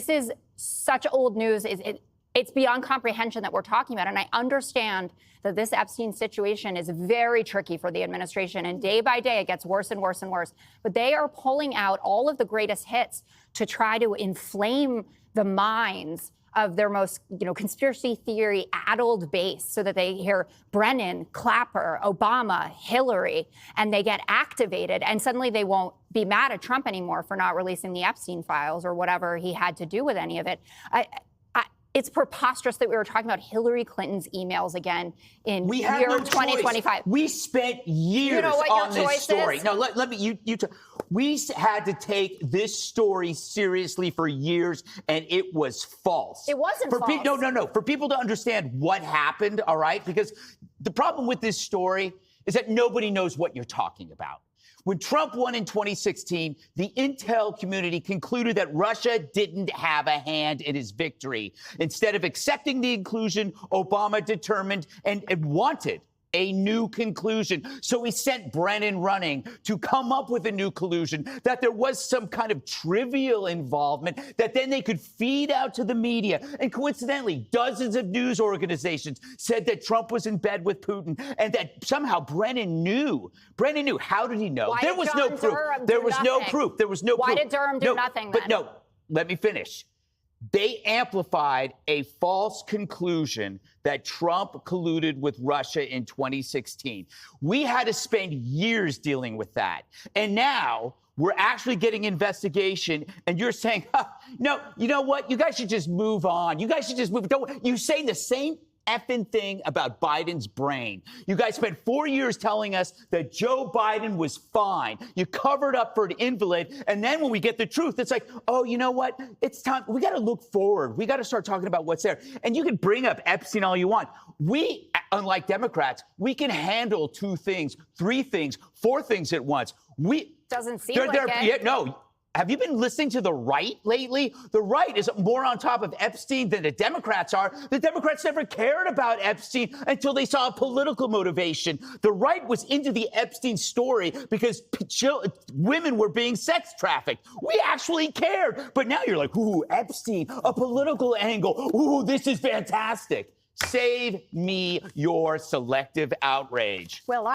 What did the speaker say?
This is such old news. It's beyond comprehension that we're talking about. And I understand that this Epstein situation is very tricky for the administration. And day by day, it gets worse and worse and worse. But they are pulling out all of the greatest hits to try to inflame the minds of their most, conspiracy theory addled base, so that they hear Brennan, Clapper, Obama, Hillary, and they get activated. And suddenly they won't be mad at Trump anymore for not releasing the Epstein files or whatever he had to do with any of it. It's preposterous that we were talking about Hillary Clinton's emails again in year 2025. We spent years on this story. No, let me, we had to take this story seriously for years, and it was false. It wasn't false. No. For people to understand what happened, all right? Because the problem with this story is that nobody knows what you're talking about. When Trump won in 2016, the intel community concluded that Russia didn't have a hand in his victory. Instead of accepting the inclusion, Obama determined and wanted a new conclusion. So he sent Brennan running to come up with a new conclusion, that there was some kind of trivial involvement that then they could feed out to the media. And coincidentally, dozens of news organizations said that Trump was in bed with Putin and that somehow Brennan knew. Brennan knew. How did he know? Why there was no proof. There was no proof. There was no proof. Why did Durham do nothing then? But no, let me finish. They amplified a false conclusion that Trump colluded with Russia in 2016. We had to spend years dealing with that. And now we're actually getting investigation, and you're saying, no, you know what? You guys should just move on. You guys should just move. You say the same effing thing about Biden's brain. You guys spent 4 years telling us that Joe Biden was fine. You covered up for an invalid. And then when we get the truth, it's like, oh, you know what? It's time. We got to look forward. We got to start talking about what's there. And you can bring up Epstein all you want. We, unlike Democrats, we can handle 2 things, 3 things, 4 things at once. Doesn't seem like it. Yeah, no. Have you been listening to the right lately? The right is more on top of Epstein than the Democrats are. The Democrats never cared about Epstein until they saw a political motivation. The right was into the Epstein story because women were being sex trafficked. We actually cared. But now you're like, ooh, Epstein, a political angle. Ooh, this is fantastic. Save me your selective outrage. Well,